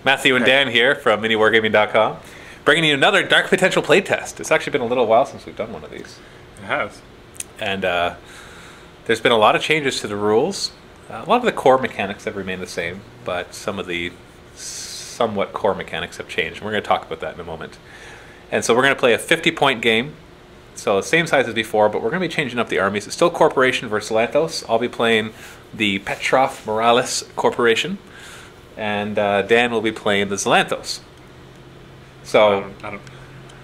Matthew and Dan here from miniwargaming.com, bringing you another Dark Potential playtest. It's actually been a little while since we've done one of these. It has. And there's been a lot of changes to the rules. A lot of the core mechanics have remained the same, but some of the somewhat core mechanics have changed. And we're going to talk about that in a moment. And so we're going to play a 50-point game. So the same size as before, but we're going to be changing up the armies. It's still Corporation versus Lanthos. I'll be playing the Petrov Morales Corporation, and Dan will be playing the Zlanthos. So I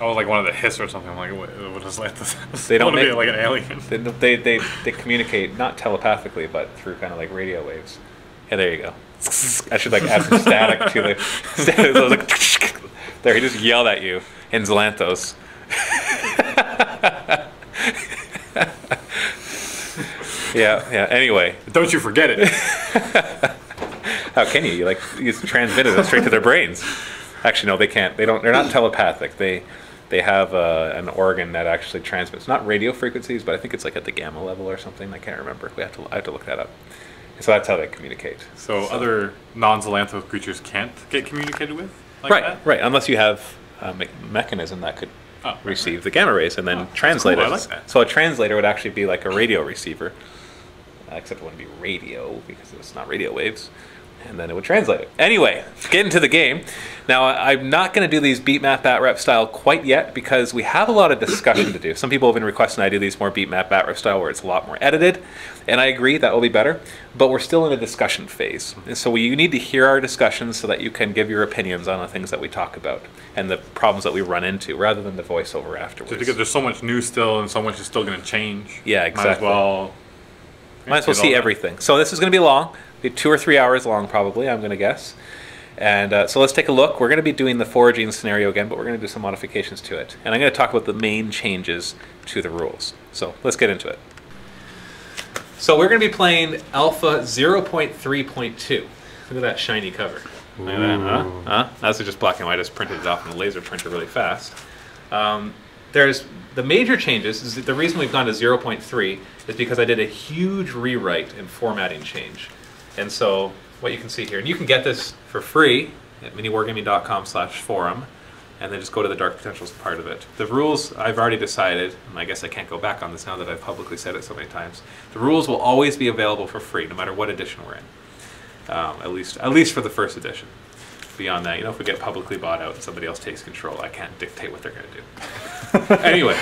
was like one of the Hiss or something. I'm like, what is Lanthos? They don't be like an alien. They communicate not telepathically, but through kind of like radio waves. Yeah, there you go. I should like add some static to the static. So like, there, he just yelled at you in Zlanthos. Yeah. Anyway, don't you forget it. How can you? You transmitted it straight to their brains. Actually, no, they can't. They're not telepathic. They have an organ that actually transmits, not radio frequencies, but I think it's like at the gamma level or something. I can't remember. I have to look that up. So that's how they communicate. So other non-Zlanthos creatures can't get communicated with? Like that? Right. Unless you have a mechanism that could receive the gamma rays and then translate cool. it. I like that. So a translator would actually be like a radio receiver, except it wouldn't be radio because it's not radio waves, and then it would translate it. Anyway, get into the game. Now, I'm not going to do these beat map bat rep style quite yet because we have a lot of discussion to do. Some people have been requesting I do these more beat map bat rep style where it's a lot more edited, and I agree that will be better, but we're still in a discussion phase. And so you need to hear our discussions so that you can give your opinions on the things that we talk about and the problems that we run into rather than the voiceover afterwards. Just because there's so much new still and so much is still going to change. Yeah, exactly. Might as well see everything. So this is going to be long, be 2 or 3 hours long probably, I'm going to guess. And so let's take a look. We're going to be doing the foraging scenario again, but we're going to do some modifications to it. And I'm going to talk about the main changes to the rules. So let's get into it. So we're going to be playing Alpha 0.3.2. Look at that shiny cover. Look at that, huh? That's just black and white. I just printed it off in a laser printer really fast. There's the major changes. Is the reason we've gone to 0.3 is because I did a huge rewrite and formatting change. And so what you can see here, and you can get this for free at miniwargaming.com/forum, and then just go to the Dark Potentials part of it. The rules, I've already decided, and I guess I can't go back on this now that I've publicly said it so many times. The rules will always be available for free, no matter what edition we're in. At least for the first edition. Beyond that, if we get publicly bought out and somebody else takes control, I can't dictate what they're going to do. Anyway,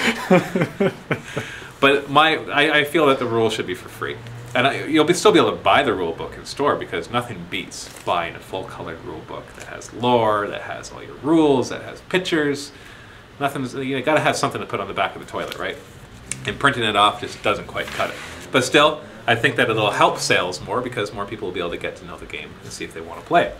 but I feel that the rules should be for free. And you'll still be able to buy the rule book in store because nothing beats buying a full-colored rule book that has lore, that has all your rules, that has pictures. You got to have something to put on the back of the toilet, right? And printing it off just doesn't quite cut it. But still, I think that it'll help sales more because more people will be able to get to know the game and see if they want to play it.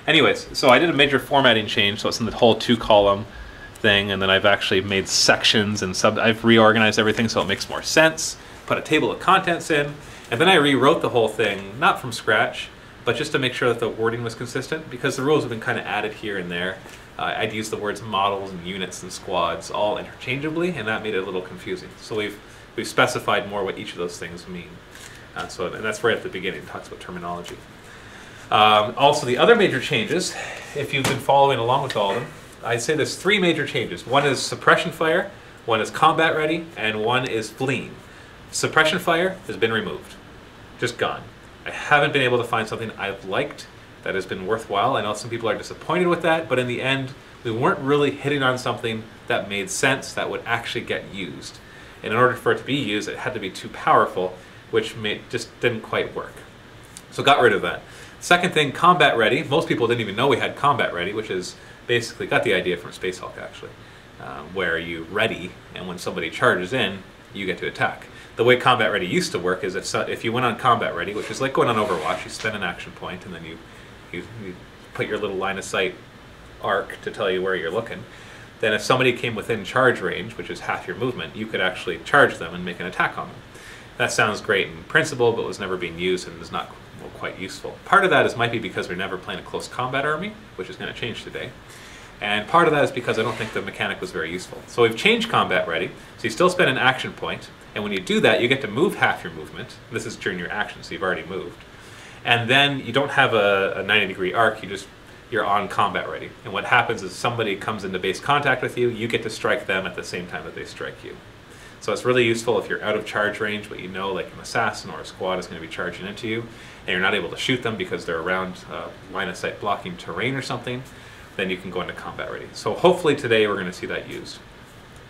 Anyways, so I did a major formatting change, so it's in the whole 2-column thing, and then I've actually made sections and I've reorganized everything so it makes more sense, put a table of contents in, and then I rewrote the whole thing, not from scratch, but just to make sure that the wording was consistent, because the rules have been kind of added here and there. I'd use the words models and units and squads all interchangeably, and that made it a little confusing. So we've specified more what each of those things mean. And that's right at the beginning, it talks about terminology. Also, the other major changes, if you've been following along with all of them, I'd say there's 3 major changes. One is suppression fire, one is combat ready, and one is fleeing. Suppression fire has been removed. Just gone. I haven't been able to find something I've liked that has been worthwhile. I know some people are disappointed with that, but in the end, we weren't really hitting on something that made sense, that would actually get used. And in order for it to be used, it had to be too powerful, which just didn't quite work. So got rid of that. Second thing, combat ready. Most people didn't even know we had combat ready, which is basically, got the idea from Space Hulk actually, where you ready, and when somebody charges in, you get to attack. The way combat ready used to work is if you went on combat ready, which is like going on Overwatch, you spend an action point and then you put your little line of sight arc to tell you where you're looking. Then if somebody came within charge range, which is half your movement, you could actually charge them and make an attack on them. That sounds great in principle, but was never being used and is not quite useful. Part of that might be because we're never playing a close combat army, which is going to change today. And part of that is because I don't think the mechanic was very useful. So we've changed combat ready, so you still spend an action point, and when you do that, you get to move half your movement. This is during your action, so you've already moved. And then you don't have a 90-degree arc, you're on combat ready. And what happens is somebody comes into base contact with you, you get to strike them at the same time that they strike you. So it's really useful if you're out of charge range, but you know like an assassin or a squad is going to be charging into you, and you're not able to shoot them because they're around line of sight blocking terrain or something, then you can go into combat ready. So hopefully today we're going to see that used.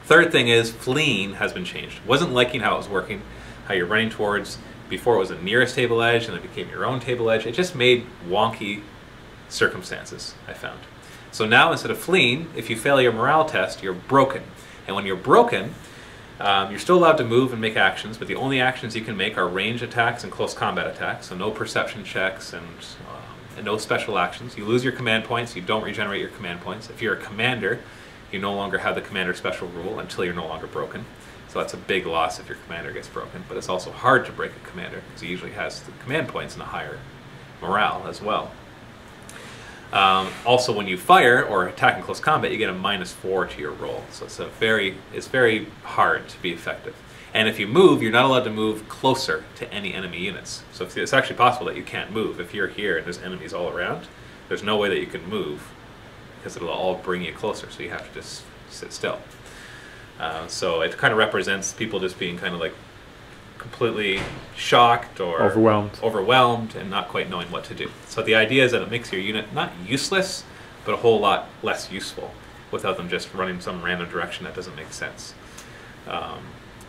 Third thing is fleeing has been changed. Wasn't liking how it was working, how you're running towards, before it was the nearest table edge and it became your own table edge. It just made wonky circumstances, I found. So now instead of fleeing, if you fail your morale test, you're broken. And when you're broken, you're still allowed to move and make actions, but the only actions you can make are range attacks and close combat attacks, so no perception checks and no special actions. You lose your command points, you don't regenerate your command points. If you're a commander, you no longer have the commander special rule until you're no longer broken. So that's a big loss if your commander gets broken, but it's also hard to break a commander because he usually has the command points and a higher morale as well. Also, when you fire or attack in close combat, you get a -4 to your roll. So it's very hard to be effective. And if you move, you're not allowed to move closer to any enemy units. So it's actually possible that you can't move. If you're here and there's enemies all around, there's no way that you can move because it'll all bring you closer. So you have to just sit still. So it kind of represents people just being kind of like completely shocked or overwhelmed and not quite knowing what to do. So the idea is that it makes your unit not useless, but a whole lot less useful without them just running some random direction that doesn't make sense.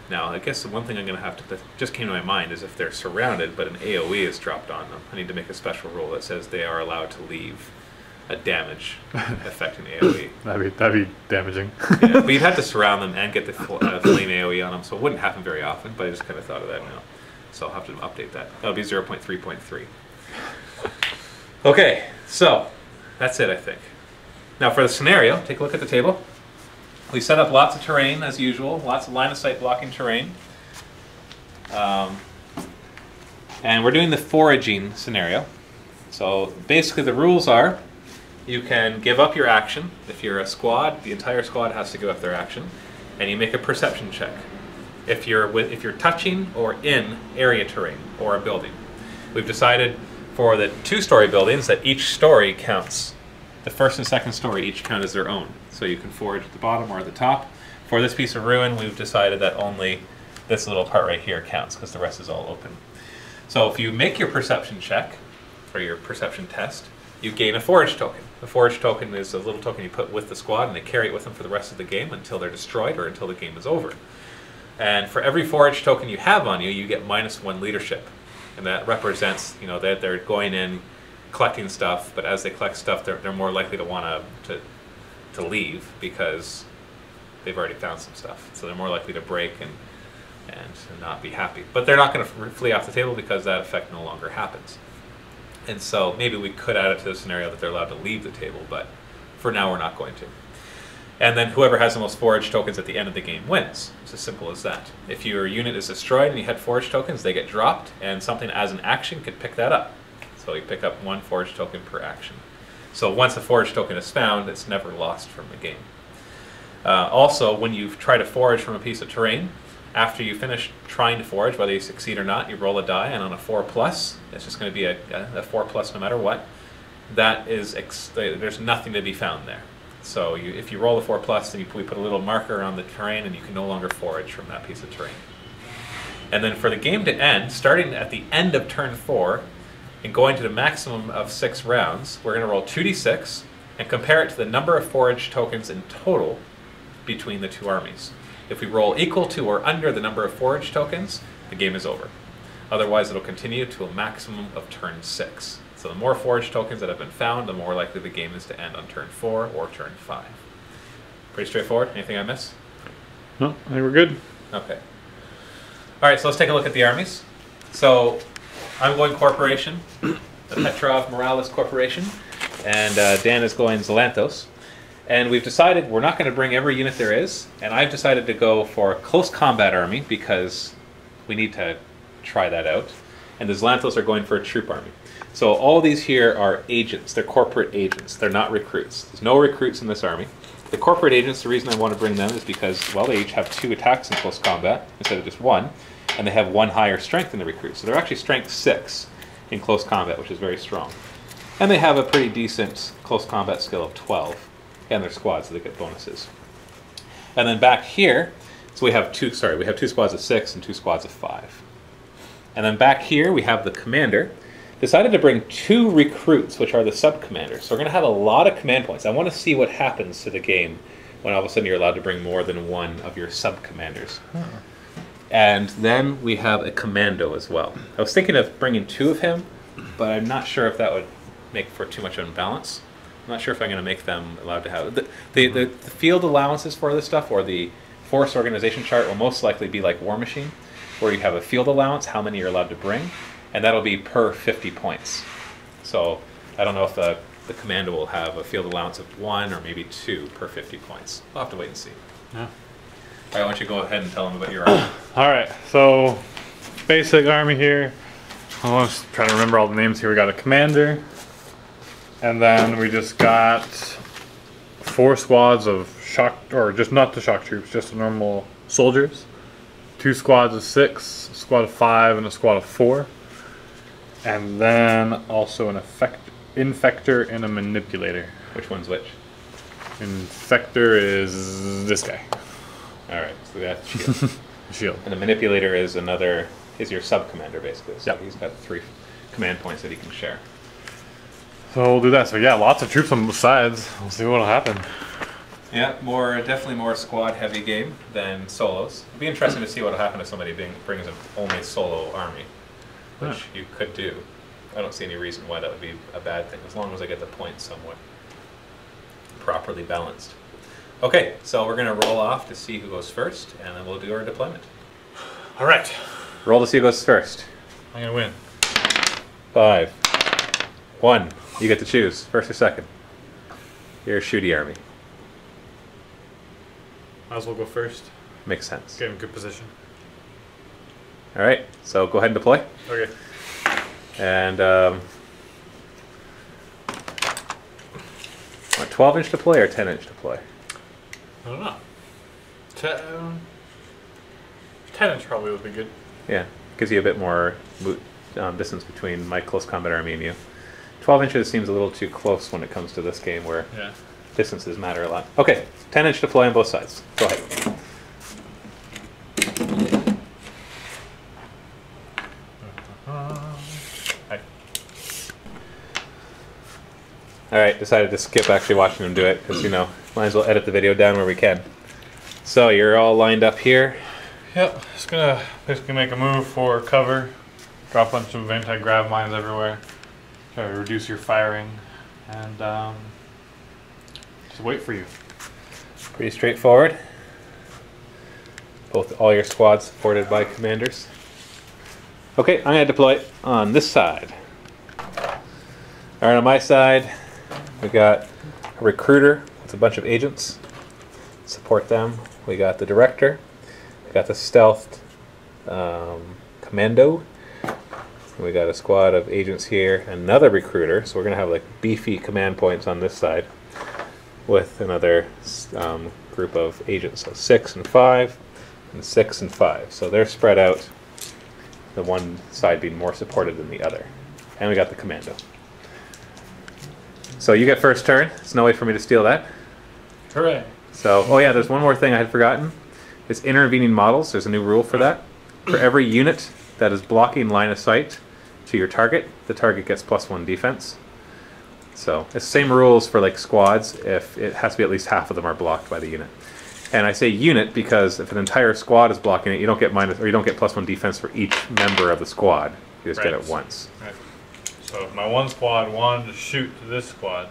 Now, I guess the one thing I'm going to have to, that just came to my mind, is if they're surrounded but an AoE is dropped on them, I need to make a special rule that says they are allowed to leave a damage affecting AoE. That'd be damaging. Yeah, but you'd have to surround them and get the flame AoE on them, so it wouldn't happen very often, but I just kind of thought of that now. So I'll have to update that. That'll be 0.3.3. Okay, so that's it, I think. Now for the scenario, take a look at the table. We set up lots of terrain as usual, lots of line of sight blocking terrain. And we're doing the foraging scenario. So basically the rules are, you can give up your action. If you're a squad, the entire squad has to give up their action, and you make a perception check. If you're touching or in area terrain or a building. We've decided for the 2-story buildings that each story counts. The first and second story each count as their own. So you can forage at the bottom or at the top. For this piece of ruin, we've decided that only this little part right here counts because the rest is all open. So if you make your perception check, or your perception test, you gain a forage token. The forage token is a little token you put with the squad and they carry it with them for the rest of the game until they're destroyed or until the game is over. And for every forage token you have on you, you get -1 leadership. And that represents, you know, that they're going in, collecting stuff, but as they collect stuff, they're more likely to want to leave because they've already found some stuff. So they're more likely to break and not be happy. But they're not going to flee off the table because that effect no longer happens. And so maybe we could add it to the scenario that they're allowed to leave the table, but for now we're not going to. And then whoever has the most forage tokens at the end of the game wins. It's as simple as that. If your unit is destroyed and you had forage tokens, they get dropped, and something as an action could pick that up. So you pick up 1 forage token per action. So once a forage token is found, it's never lost from the game. Also, when you try to forage from a piece of terrain, after you finish trying to forage, whether you succeed or not, you roll a die, and on a 4+, it's just going to be a 4+ no matter what. That is, there's nothing to be found there. So if you roll a 4+, then we put a little marker on the terrain, and you can no longer forage from that piece of terrain. And then for the game to end, starting at the end of turn 4, and going to the maximum of 6 rounds, we're going to roll 2d6 and compare it to the number of forage tokens in total between the 2 armies. If we roll equal to or under the number of forage tokens, the game is over. Otherwise, it'll continue to a maximum of turn 6. So the more forage tokens that have been found, the more likely the game is to end on turn 4 or turn 5. Pretty straightforward. Anything I missed? No, I think we're good. Okay. All right, so let's take a look at the armies. So I'm going Corporation, the Petrov Morales Corporation, and Dan is going Zalanthos. And we've decided we're not going to bring every unit there is, and I've decided to go for a close combat army because we need to try that out. And the Zalanthos are going for a troop army. So all these here are agents. They're corporate agents. They're not recruits. There's no recruits in this army. The corporate agents, the reason I want to bring them is because, well, they each have 2 attacks in close combat instead of just 1, and they have 1 higher strength than the recruits. So they're actually strength 6. in close combat, which is very strong. And they have a pretty decent close combat skill of 12, and their squads, so they get bonuses. And then back here, so we have two squads of 6 and 2 squads of 5. And then back here we have the commander. Decided to bring 2 recruits, which are the sub-commanders. So we're going to have a lot of command points. I want to see what happens to the game when all of a sudden you're allowed to bring more than one of your sub-commanders. And then we have a commando as well. I was thinking of bringing 2 of him, but I'm not sure if that would make for too much imbalance. I'm not sure if I'm going to make them allowed to have... The field allowances for this stuff, or the force organization chart, will most likely be like War Machine, where you have a field allowance, how many you're allowed to bring, and that'll be per 50 points. So I don't know if the commando will have a field allowance of 1 or maybe 2 per 50 points. We'll have to wait and see. Yeah. All right, why don't you go ahead and tell them about your army. All right, so basic army here. I was trying to remember all the names here. We got a commander, and then we just got 4 squads of shock, or just not the shock troops, just the normal soldiers. 2 squads of 6, a squad of 5, and a squad of 4. And then also an infector and a manipulator. Which one's which? Infector is this guy. All right, so that's shield. Shield. And the manipulator is your sub-commander, basically. So Yep. he's got 3 command points that he can share. So we'll do that. So yeah, lots of troops on both sides. We'll see what'll happen. Yeah, definitely more squad-heavy game than solos. It'd be interesting to see what'll happen if somebody brings an only solo army, which you could do. I don't see any reason why that would be a bad thing, as long as I get the points somewhat properly balanced. Okay, so we're going to roll off to see who goes first, and then we'll do our deployment. All right. Roll to see who goes first. I'm gonna win. 5, 1. You get to choose, first or second. You're a shooty army. Might as well go first. Makes sense. Get in good position. All right, so go ahead and deploy. Okay. And 12-inch deploy or 10-inch deploy? I don't know. 10-inch probably would be good. Yeah, gives you a bit more distance between my close combat army and you. 12 inches seems a little too close when it comes to this game, where distances matter a lot. Okay, 10-inch deploy on both sides. Go ahead. All right, decided to skip actually watching them do it, because, you know, might as well edit the video down where we can. So you're all lined up here. Yep, just gonna basically make a move for cover. Drop a bunch of anti-grav mines everywhere. Try to reduce your firing, and just wait for you. Pretty straightforward. All your squads supported by commanders. Okay, I'm gonna deploy on this side. All right, on my side, we got a recruiter with a bunch of agents. Support them. We got the director. We got the stealth commando. We got a squad of agents here. Another recruiter. So we're gonna have like beefy command points on this side, with another group of agents. So 6 and 5, and 6 and 5. So they're spread out. The one side being more supported than the other. And we got the commando. So you get first turn. There's no way for me to steal that. Hooray. So, oh yeah, there's one more thing I had forgotten. It's intervening models. There's a new rule for that. For every unit that is blocking line of sight to your target, the target gets +1 defense. So it's the same rules for like squads. If it has to be at least half of them are blocked by the unit. And I say unit because if an entire squad is blocking it, you don't get +1 defense for each member of the squad. You just get it once. Right. So if my one squad wanted to shoot to this squad,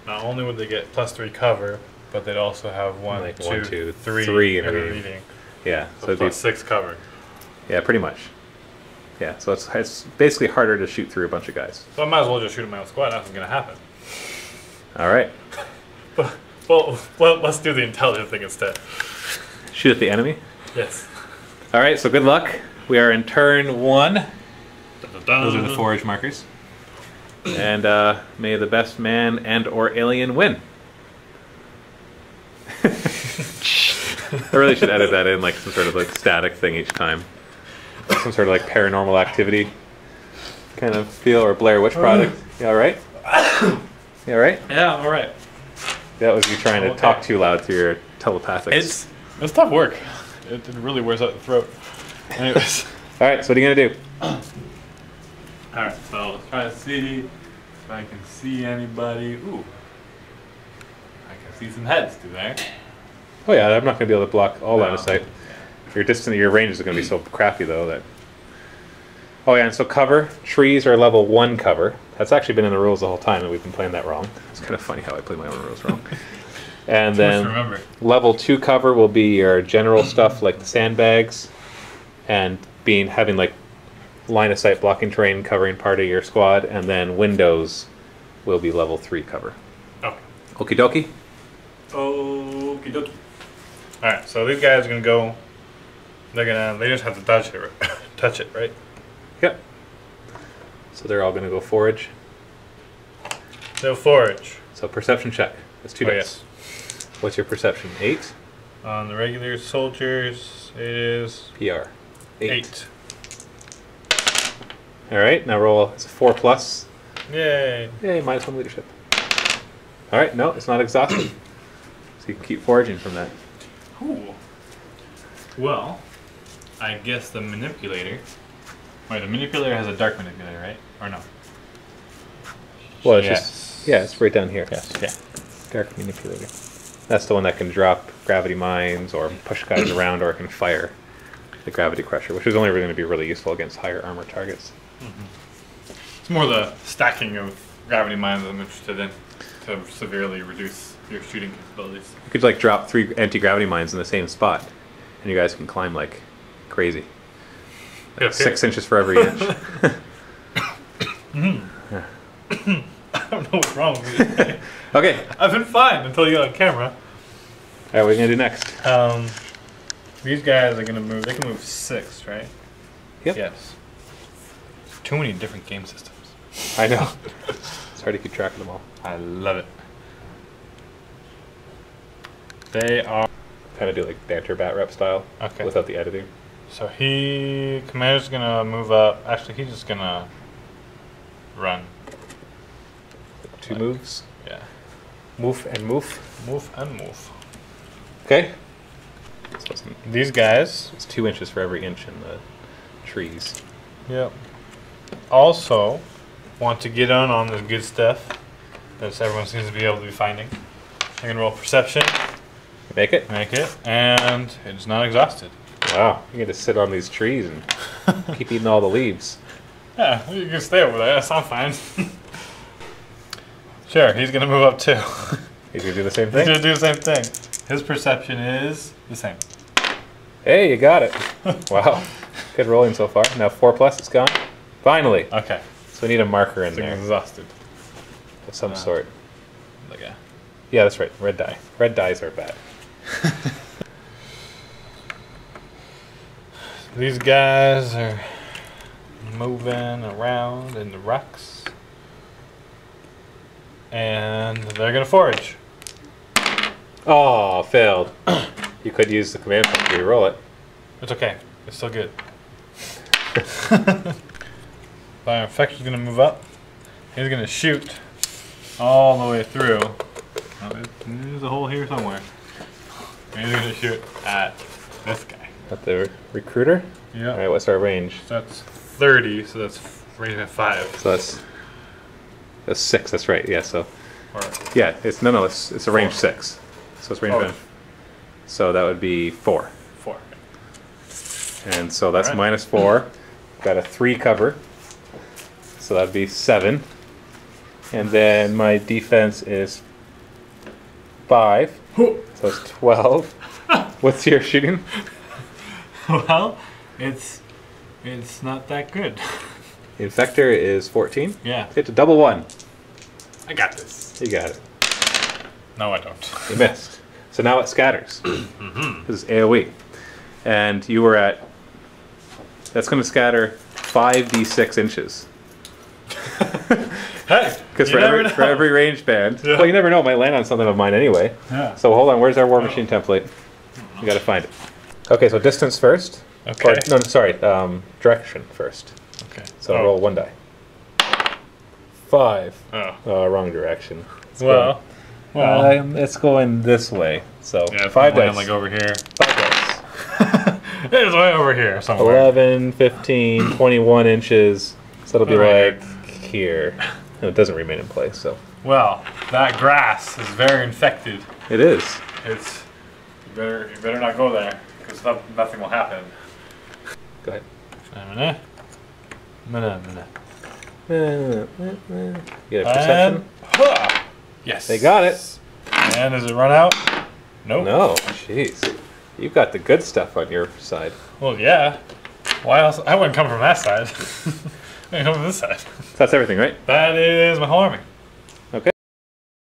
not only would they get +3 cover, but they'd also have Like 1, 2, 3 3 intervening. Yeah, so it'd +6 cover. Yeah, pretty much. Yeah, so it's basically harder to shoot through a bunch of guys. So I might as well just shoot at my own squad. Nothing's gonna happen. All right. Well, let's do the intelligent thing instead. Shoot at the enemy? Yes. All right, so good luck. We are in turn 1. Those are the forage markers. And may the best man and or alien win. I really should edit that in, like some sort of like static thing each time. Some sort of like paranormal activity. kind of feel, or Blair Witch Project. You all right? You all right? Yeah, I'm all right. That was you trying to talk too loud through your telepathics. It's tough work. It really wears out the throat. Anyways. All right, so what are you going to do? All right, so let's try to see if I can see anybody. Ooh. I can see some heads through there. Oh yeah, I'm not going to be able to block all line of sight. Yeah. Your range is going to be so crappy though that. Oh yeah, and so cover. Trees are level 1 cover. That's actually been in the rules the whole time, and we've been playing that wrong. It's kind of funny how I play my own rules wrong. And then level 2 cover will be your general stuff like the sandbags, and having like line of sight blocking terrain covering part of your squad, and then windows will be level 3 cover. Okay. Okie dokie. Okie dokie. All right, so these guys are gonna go. They just have to touch it, touch it, right? Yep. So they're all gonna go forage. They'll forage. So perception check. That's 2 dice. Yes. What's your perception? 8? On the regular soldiers, it is PR. 8. All right, now roll. It's a 4+. Yay. Yay, -1 leadership. All right, no, it's not exhausted. So you can keep foraging from that. Ooh. Well, I guess the manipulator. Wait, the manipulator has a dark manipulator, right? Or no? Well, it's Yes. just, yeah, it's right down here. Yes. Yeah. Dark manipulator. That's the one that can drop gravity mines or push guys around, or it can fire the gravity crusher, which is only really going to be really useful against higher armor targets. It's more the stacking of gravity mines I'm interested in to severely reduce your shooting capabilities. You could like drop 3 anti-gravity mines in the same spot, and you guys can climb like crazy. Like 6 inches for every inch. I don't know what's wrong with me. Okay. I've been fine until you got on camera. All right, what are you gonna do next? These guys are gonna move. They can move 6, right? Yep. Yes. Too many different game systems. I know. It's hard to keep track of them all. I love it. They are Kind of do like banter bat rep style. Okay. Without the editing. so commander's gonna move up. Actually, he's just gonna run. 2 moves. Yeah. Move and move. Move and move. Okay. So These guys. it's 2 inches for every inch in the trees. Yep. Also, want to get on this good stuff that everyone seems to be able to be finding. I can roll perception. Make it? Make it, and it's not exhausted. Wow. You get to sit on these trees and keep eating all the leaves. Yeah, you can stay over there. That sounds fine. Sure, he's gonna move up too. He's gonna do the same He's thing? gonna do the same thing. His perception is the same. Hey, you got it. Wow. Good rolling so far. Now 4+, it's gone. Finally. Okay. So we need a marker in It's there exhausted. of some sort. Like a Yeah, that's right. Red dye. Red dyes are bad. These guys are moving around in the rocks. And they're gonna forage. Oh, failed. You could use the command point to re-roll it. It's okay. It's still good. Fire Infection's gonna move up. He's gonna shoot all the way through. Oh, there's a hole here somewhere. And he's gonna shoot at this guy. At the recruiter? Yeah. Alright, what's our range? That's 30, so that's range at 5. So that's 6, that's right, yeah, so. Or Yeah, it's a range 6. So it's range 5. So that would be 4. 4. And so that's Alright. -4. Got a 3 cover. So that'd be 7. And then my defense is 5. So it's 12. What's your shooting? Well, it's not that good. Infector is 14. Yeah. Hit a double 1. I got this. You got it. No, I don't. You missed. So now it scatters. This is AoE. And you were at... That's going to scatter 5d6 inches. Hey! Because you never know. for every range band... Yeah. Well, you never know. It might land on something of mine anyway. Yeah. So hold on. Where's our War Machine template? You got to find it. Okay, so distance first. Okay. Or, no, sorry. Direction first. Okay. So roll 1 die. 5. Oh. Wrong direction. Well. It's going this way. So Yeah, 5 dice. like over here. 5 dice. It's way over here somewhere. 11, 15, 21 inches. So it'll be Right like here. No, it doesn't remain in place, so. Well, that grass is very infected. It is. It's you better not go there because nothing will happen. Go ahead. Get a perception? Yes. They got it. And does it run out? Nope. No, jeez. You've got the good stuff on your side. Well, yeah. Why else? I wouldn't come from that side. I come from this side. That's everything, right? That is my whole army.